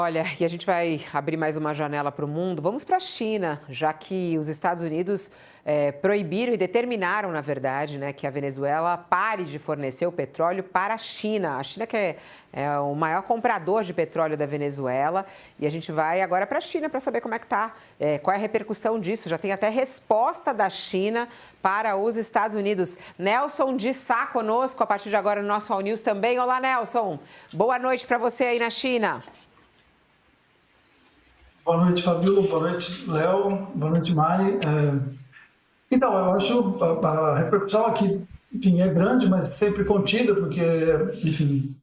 Olha, e a gente vai abrir mais uma janela para o mundo. Vamos para a China, já que os Estados Unidos proibiram e determinaram, na verdade, né, que a Venezuela pare de fornecer o petróleo para a China. A China que é o maior comprador de petróleo da Venezuela. E a gente vai agora para a China para saber como é que está, qual é a repercussão disso. Já tem até resposta da China para os Estados Unidos. Nelson de Sá conosco a partir de agora no nosso All News também. Olá, Nelson. Boa noite para você aí na China. Boa noite, Fabíola. Boa noite, Léo. Boa noite, Mari. Então, eu acho a repercussão aqui, enfim, é grande, mas sempre contida, porque, enfim,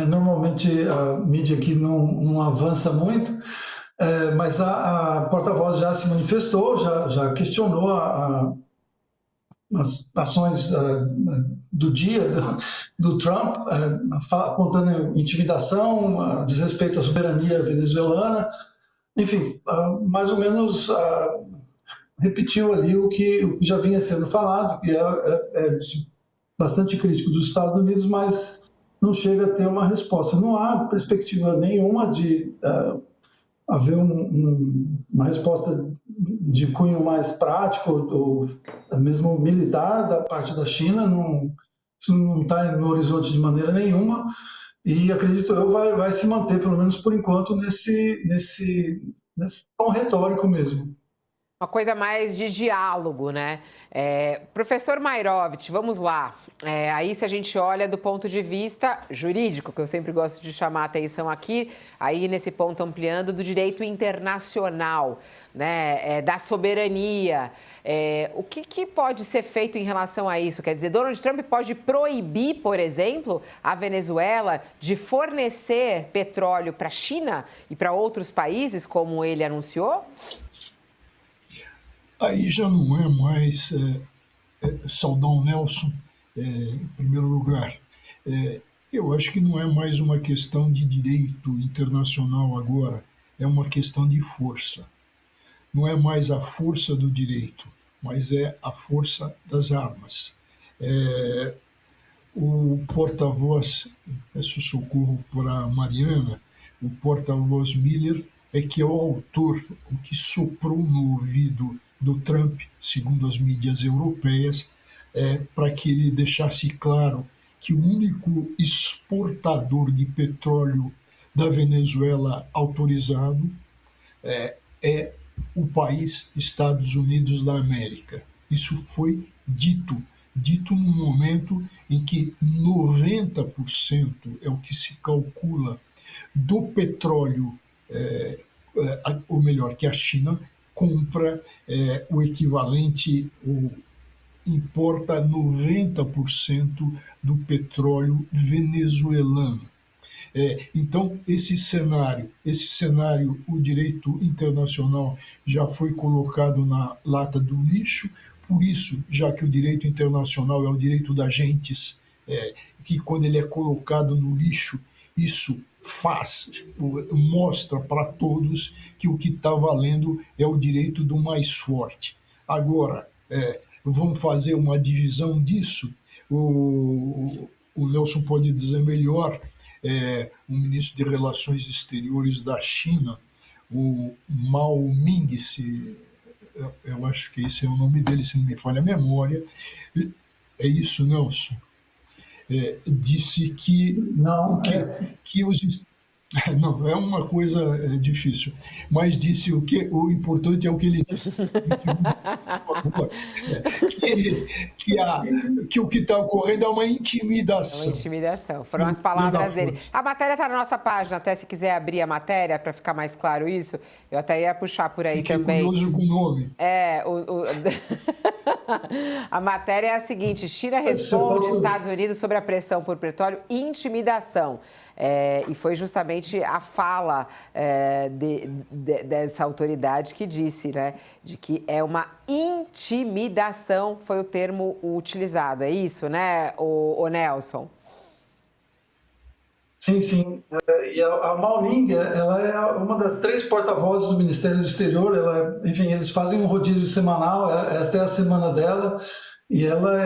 normalmente a mídia aqui não avança muito, mas a porta-voz já se manifestou, já questionou as ações do dia do Trump, apontando intimidação, desrespeito à soberania venezuelana. Enfim, mais ou menos repetiu ali o que já vinha sendo falado, que é bastante crítico dos Estados Unidos, mas não chega a ter uma resposta. Não há perspectiva nenhuma de haver uma resposta de cunho mais prático ou mesmo militar da parte da China. Isso não está no horizonte de maneira nenhuma. E acredito eu vai se manter, pelo menos por enquanto, nesse tom retórico mesmo. Uma coisa mais de diálogo, né? Professor Mairovich, vamos lá. Aí se a gente olha do ponto de vista jurídico, que eu sempre gosto de chamar a atenção aqui, aí nesse ponto ampliando do direito internacional, né? Da soberania. O que pode ser feito em relação a isso? Quer dizer, Donald Trump pode proibir, por exemplo, a Venezuela de fornecer petróleo para a China e para outros países, como ele anunciou? Aí já não é mais saudar o Nelson, em primeiro lugar. Eu acho que não é mais uma questão de direito internacional agora, é uma questão de força. Não é mais a força do direito, mas é a força das armas. O porta-voz, peço socorro para a Mariana, o porta-voz Miller é que é o autor, o que soprou no ouvido do Trump, segundo as mídias europeias, para que ele deixasse claro que o único exportador de petróleo da Venezuela autorizado é o país Estados Unidos da América. Isso foi dito no momento em que 90% é o que se calcula do petróleo, ou melhor, que a China compra o equivalente, ou importa 90% do petróleo venezuelano. Então, esse cenário, o direito internacional já foi colocado na lata do lixo. Por isso, já que o direito internacional é o direito das gentes, que quando ele é colocado no lixo, isso mostra para todos que o que está valendo é o direito do mais forte. Agora, vamos fazer uma divisão disso? O Nelson pode dizer melhor. O ministro de Relações Exteriores da China, o Mao Ming, eu acho que esse é o nome dele, se não me falha a memória. É isso, Nelson? Disse que os... Não, é uma coisa difícil, mas disse o importante é o que ele disse. Que o que está ocorrendo é uma intimidação. É uma intimidação, foram as palavras dele. A matéria está na nossa página, até se quiser abrir a matéria para ficar mais claro isso, eu até ia puxar por aí. Fiquei também. Curioso com o nome. A matéria é a seguinte: China responde Estados Unidos sobre a pressão por petróleo e intimidação. E foi justamente a fala dessa autoridade que disse, né, de que é uma intimidação, foi o termo utilizado. É isso, né, o Nelson? Sim, sim. E a Mao Ning, ela é uma das 3 porta-vozes do Ministério do Exterior. Enfim, eles fazem um rodízio semanal, é até a semana dela. E ela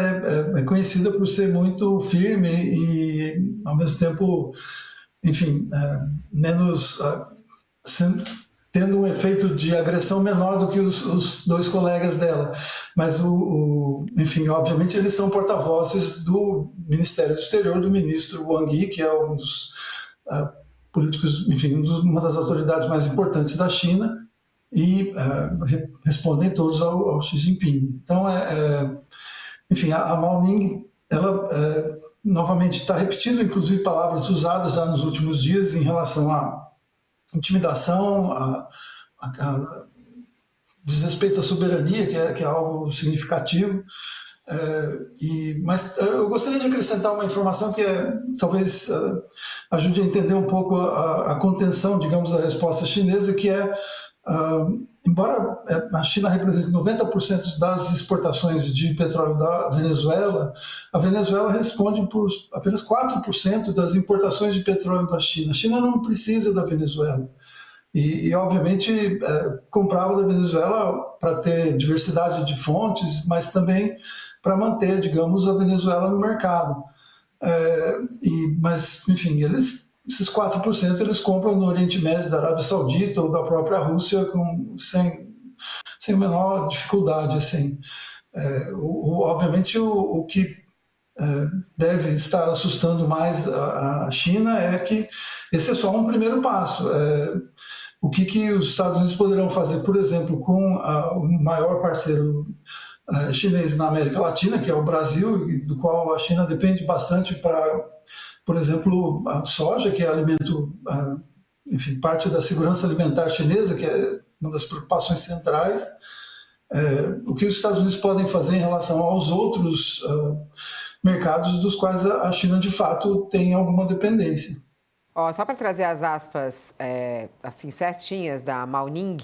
é conhecida por ser muito firme e, ao mesmo tempo, enfim, menos tendo um efeito de agressão menor do que os dois colegas dela. Mas, enfim, obviamente eles são porta-vozes do Ministério do Exterior, do ministro Wang Yi, que é um dos políticos, enfim, uma das autoridades mais importantes da China, e respondem todos ao Xi Jinping. Então, enfim, a Mao Ning, ela novamente está repetindo, inclusive, palavras usadas já nos últimos dias em relação à intimidação, a desrespeito à soberania, que é algo significativo. Mas eu gostaria de acrescentar uma informação que talvez ajude a entender um pouco a contenção, digamos, da resposta chinesa, que embora a China represente 90% das exportações de petróleo da Venezuela, a Venezuela responde por apenas 4% das importações de petróleo da China. A China não precisa da Venezuela. E obviamente, comprava da Venezuela para ter diversidade de fontes, mas também para manter, digamos, a Venezuela no mercado. Mas, enfim, esses 4% eles compram no Oriente Médio, da Arábia Saudita ou da própria Rússia sem a menor dificuldade. Assim. Obviamente, o que deve estar assustando mais a China é que esse é só um primeiro passo. O que os Estados Unidos poderão fazer, por exemplo, com o maior parceiro chinês na América Latina, que é o Brasil, do qual a China depende bastante para, por exemplo, a soja, que é alimento, enfim, parte da segurança alimentar chinesa, que é uma das preocupações centrais. O que os Estados Unidos podem fazer em relação aos outros mercados dos quais a China, de fato, tem alguma dependência. Só para trazer as aspas assim certinhas da Mao Ning,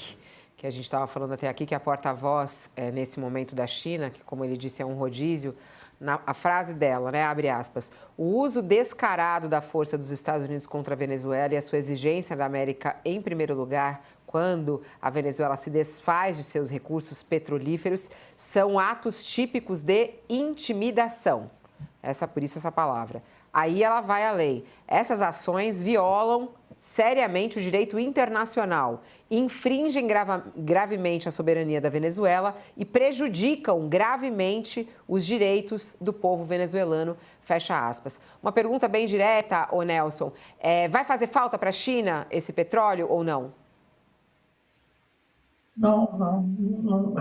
que a gente estava falando até aqui, que é a porta-voz nesse momento da China, que, como ele disse, é um rodízio. A frase dela, né, abre aspas, o uso descarado da força dos Estados Unidos contra a Venezuela e a sua exigência da América em primeiro lugar, quando a Venezuela se desfaz de seus recursos petrolíferos, são atos típicos de intimidação. Por isso essa palavra. Aí ela vai além. Essas ações violam seriamente o direito internacional, infringem gravemente a soberania da Venezuela e prejudicam gravemente os direitos do povo venezuelano, fecha aspas. Uma pergunta bem direta, Nelson, vai fazer falta para a China esse petróleo ou não? Não.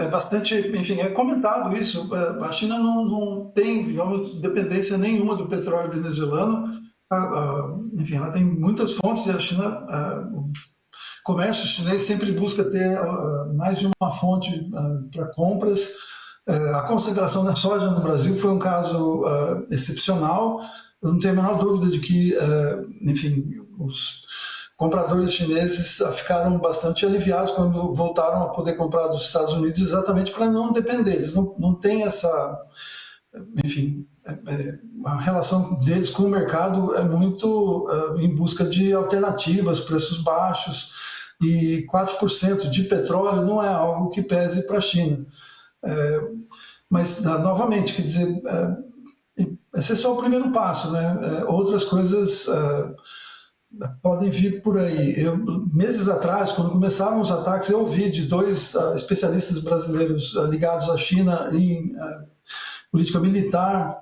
É bastante, enfim, é comentado isso. A China não tem, digamos, dependência nenhuma do petróleo venezuelano. Enfim, ela tem muitas fontes e a China, o comércio chinês sempre busca ter mais de uma fonte para compras. A concentração da soja no Brasil foi um caso excepcional. Eu não tenho a menor dúvida de que, enfim, os compradores chineses ficaram bastante aliviados quando voltaram a poder comprar dos Estados Unidos, exatamente para não depender. Eles não têm essa, enfim, a relação deles com o mercado é muito em busca de alternativas, preços baixos, e 4% de petróleo não é algo que pese para a China. Mas, novamente, quer dizer, esse é só o primeiro passo, né? Outras coisas podem vir por aí. Meses atrás, quando começaram os ataques, eu ouvi de dois especialistas brasileiros ligados à China em política militar,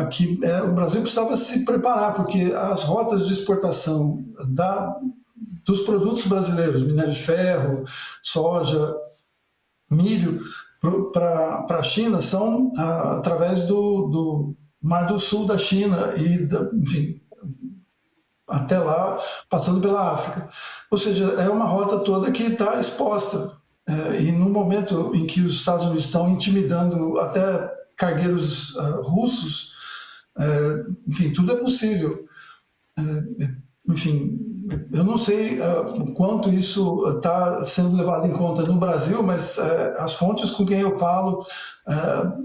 que o Brasil precisava se preparar, porque as rotas de exportação dos produtos brasileiros, minério de ferro, soja, milho, para a China são através do Mar do Sul da China e, enfim, até lá, passando pela África. Ou seja, é uma rota toda que está exposta. E no momento em que os Estados Unidos estão intimidando até cargueiros russos, enfim, tudo é possível. Enfim, eu não sei o quanto isso está sendo levado em conta no Brasil, mas as fontes com quem eu falo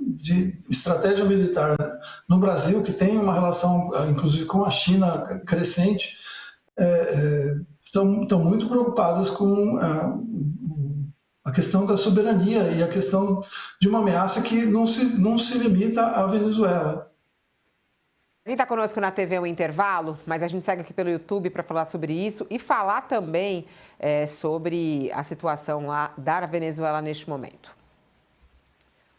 de estratégia militar no Brasil, que tem uma relação, inclusive, com a China crescente, estão muito preocupadas com a questão da soberania e a questão de uma ameaça que não se limita à Venezuela. Quem está conosco na TV é um intervalo, mas a gente segue aqui pelo YouTube para falar sobre isso e falar também sobre a situação lá da Venezuela neste momento.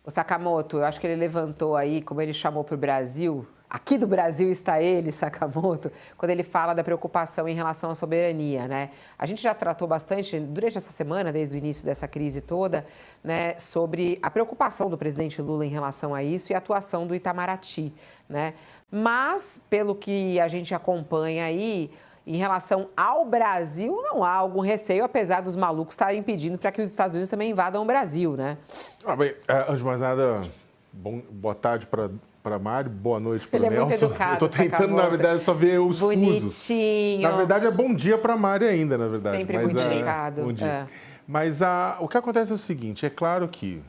O Sakamoto, eu acho que ele levantou aí, como ele chamou para o Brasil, aqui do Brasil está ele, Sakamoto, quando ele fala da preocupação em relação à soberania, né? A gente já tratou bastante, durante essa semana, desde o início dessa crise toda, né, sobre a preocupação do presidente Lula em relação a isso e a atuação do Itamaraty, né? Mas, pelo que a gente acompanha aí, em relação ao Brasil, não há algum receio, apesar dos malucos estarem pedindo para que os Estados Unidos também invadam o Brasil, né? Bem, antes de mais nada, boa tarde para Mário, boa noite para o Nelson. Ele é muito educado, eu estou tentando, na verdade, só ver os bonitinho. Fusos. Na verdade, é bom dia para Mário ainda, na verdade. Sempre muito educado. Bom dia. Mas o que acontece é o seguinte, é claro que,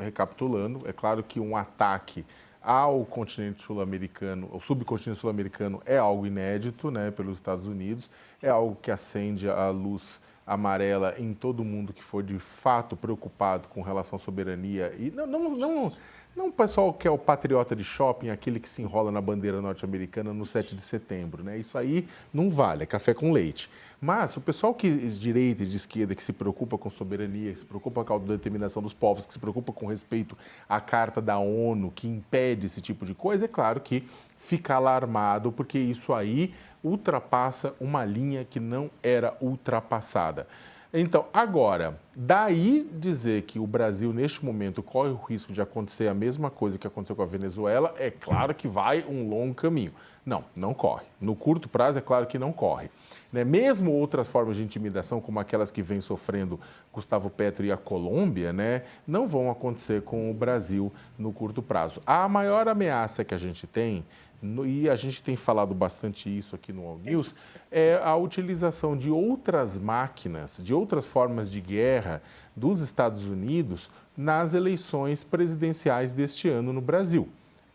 recapitulando, é claro que um ataque ao continente sul-americano, ao subcontinente sul-americano, é algo inédito, né, pelos Estados Unidos, é algo que acende a luz amarela em todo mundo que for de fato preocupado com relação à soberania. E não o pessoal que é o patriota de shopping, aquele que se enrola na bandeira norte-americana no 7 de setembro, né? Isso aí não vale, é café com leite. Mas o pessoal que de direita e de esquerda, que se preocupa com soberania, que se preocupa com a autodeterminação dos povos, que se preocupa com respeito à Carta da ONU, que impede esse tipo de coisa, é claro que fica alarmado, porque isso aí ultrapassa uma linha que não era ultrapassada. Então, agora, daí dizer que o Brasil, neste momento, corre o risco de acontecer a mesma coisa que aconteceu com a Venezuela, é claro que vai um longo caminho. Não corre. No curto prazo, é claro que não corre. Né? Mesmo outras formas de intimidação, como aquelas que vem sofrendo Gustavo Petro e a Colômbia, né, não vão acontecer com o Brasil no curto prazo. A maior ameaça que a gente tem, e a gente tem falado bastante isso aqui no All News, é a utilização de outras máquinas, de outras formas de guerra dos Estados Unidos nas eleições presidenciais deste ano no Brasil.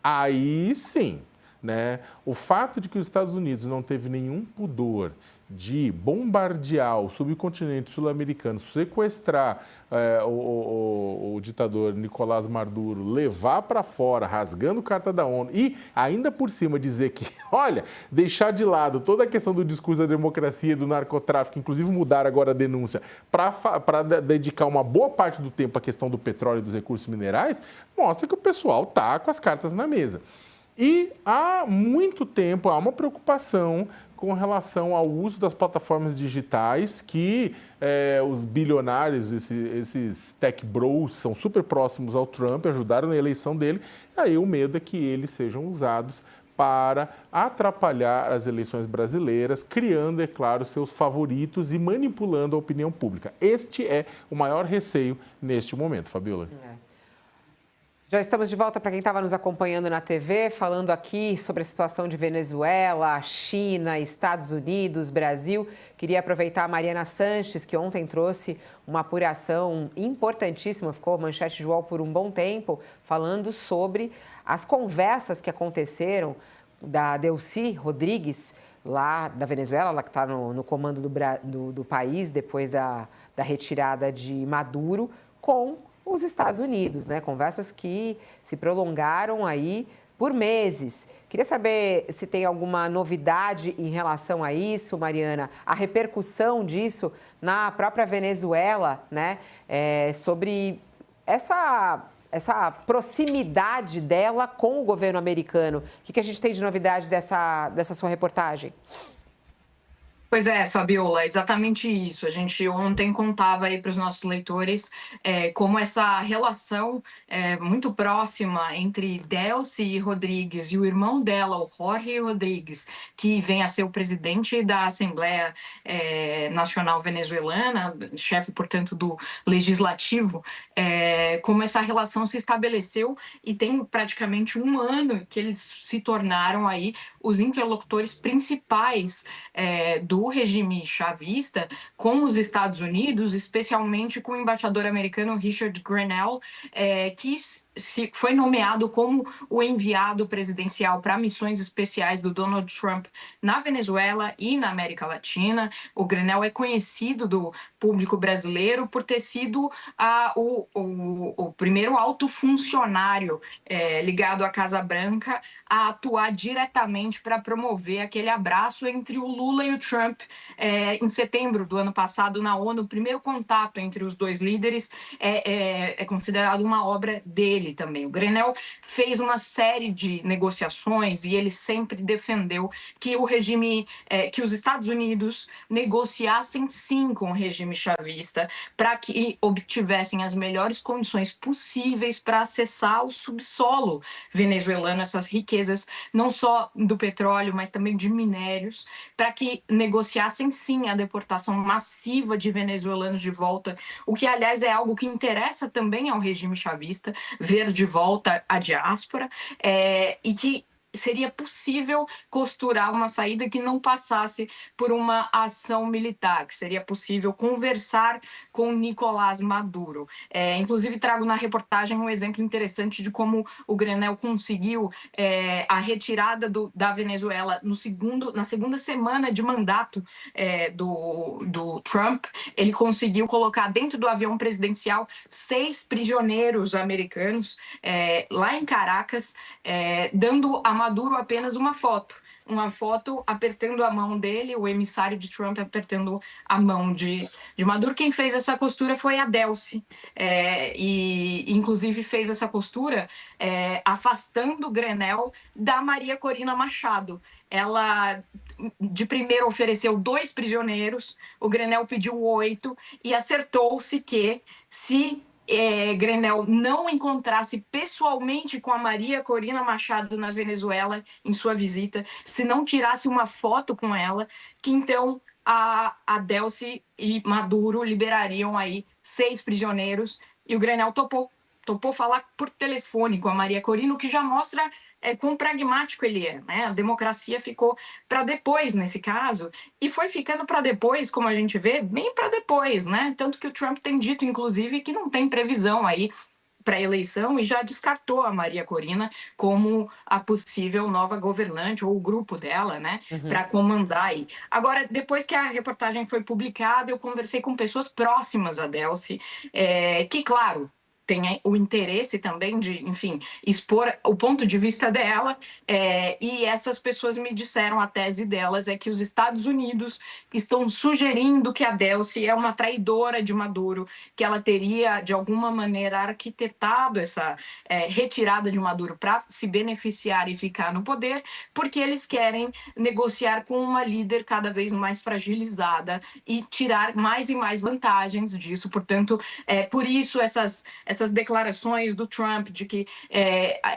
Aí sim, né, o fato de que os Estados Unidos não teve nenhum pudor de bombardear o subcontinente sul-americano, sequestrar o ditador Nicolás Maduro, levar para fora, rasgando Carta da ONU e ainda por cima dizer que, olha, deixar de lado toda a questão do discurso da democracia e do narcotráfico, inclusive mudar agora a denúncia para dedicar uma boa parte do tempo à questão do petróleo e dos recursos minerais, mostra que o pessoal está com as cartas na mesa. E há muito tempo há uma preocupação com relação ao uso das plataformas digitais que os bilionários, esses tech bros, são super próximos ao Trump, ajudaram na eleição dele. Aí o medo é que eles sejam usados para atrapalhar as eleições brasileiras, criando, é claro, seus favoritos e manipulando a opinião pública. Este é o maior receio neste momento, Fabiola. Já estamos de volta para quem estava nos acompanhando na TV, falando aqui sobre a situação de Venezuela, China, Estados Unidos, Brasil. Queria aproveitar a Mariana Sanches, que ontem trouxe uma apuração importantíssima, ficou manchete de UOL por um bom tempo, falando sobre as conversas que aconteceram da Delcy Rodrigues, lá da Venezuela, ela que está no comando do país, depois da retirada de Maduro, com os Estados Unidos, né? Conversas que se prolongaram aí por meses. Queria saber se tem alguma novidade em relação a isso, Mariana, a repercussão disso na própria Venezuela, né? Sobre essa proximidade dela com o governo americano. O que a gente tem de novidade dessa sua reportagem? Pois é, Fabiola, exatamente isso. A gente ontem contava aí para os nossos leitores como essa relação muito próxima entre Delcy Rodrigues e o irmão dela, o Jorge Rodrigues, que vem a ser o presidente da Assembleia Nacional Venezuelana, chefe, portanto, do Legislativo, como essa relação se estabeleceu e tem praticamente um ano que eles se tornaram aí os interlocutores principais do regime chavista com os Estados Unidos, especialmente com o embaixador americano Richard Grenell, que foi nomeado como o enviado presidencial para missões especiais do Donald Trump na Venezuela e na América Latina. O Grenell é conhecido do público brasileiro por ter sido o primeiro alto funcionário ligado à Casa Branca a atuar diretamente para promover aquele abraço entre o Lula e o Trump em setembro do ano passado na ONU. O primeiro contato entre os dois líderes é considerado uma obra dele também. O Grenell fez uma série de negociações e ele sempre defendeu que o regime, que os Estados Unidos negociassem sim com o regime chavista para que obtivessem as melhores condições possíveis para acessar o subsolo venezuelano, essas riquezas não só do petróleo, mas também de minérios, para que negociassem sim a deportação massiva de venezuelanos de volta, o que, aliás, é algo que interessa também ao regime chavista, ver de volta a diáspora, e que seria possível costurar uma saída que não passasse por uma ação militar, que seria possível conversar com Nicolás Maduro. Inclusive, trago na reportagem um exemplo interessante de como o Grenell conseguiu a retirada da Venezuela na segunda semana de mandato do Trump. Ele conseguiu colocar dentro do avião presidencial 6 prisioneiros americanos lá em Caracas, dando a Maduro apenas uma foto apertando a mão dele, o emissário de Trump apertando a mão de Maduro. Quem fez essa postura foi a Delcy, e inclusive fez essa postura afastando o Grenell da Maria Corina Machado. Ela, de primeiro, ofereceu 2 prisioneiros, o Grenell pediu 8 e acertou-se que, se Grenell não encontrasse pessoalmente com a Maria Corina Machado na Venezuela em sua visita, se não tirasse uma foto com ela, que então a Delcy e Maduro liberariam aí 6 prisioneiros, e o Grenell topou falar por telefone com a Maria Corina, o que já mostra quão pragmático ele é, né? A democracia ficou para depois nesse caso, e foi ficando para depois, como a gente vê, bem para depois, né? Tanto que o Trump tem dito, inclusive, que não tem previsão aí para a eleição e já descartou a Maria Corina como a possível nova governante, ou o grupo dela, né, para comandar aí. Agora, depois que a reportagem foi publicada, eu conversei com pessoas próximas a Delcy, que, claro, tem o interesse também de, enfim, expor o ponto de vista dela, e essas pessoas me disseram, a tese delas é que os Estados Unidos estão sugerindo que a Delcy é uma traidora de Maduro, que ela teria, de alguma maneira, arquitetado essa retirada de Maduro para se beneficiar e ficar no poder, porque eles querem negociar com uma líder cada vez mais fragilizada e tirar mais e mais vantagens disso. Portanto, por isso essas declarações do Trump de que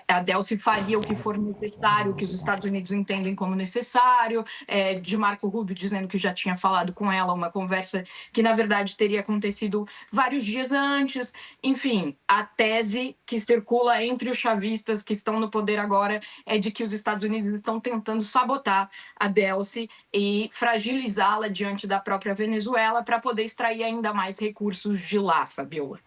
a Delcy faria o que for necessário, que os Estados Unidos entendem como necessário, de Marco Rubio dizendo que já tinha falado com ela, uma conversa que, na verdade, teria acontecido vários dias antes. Enfim, a tese que circula entre os chavistas que estão no poder agora é de que os Estados Unidos estão tentando sabotar a Delcy e fragilizá-la diante da própria Venezuela para poder extrair ainda mais recursos de lá, Fabiola.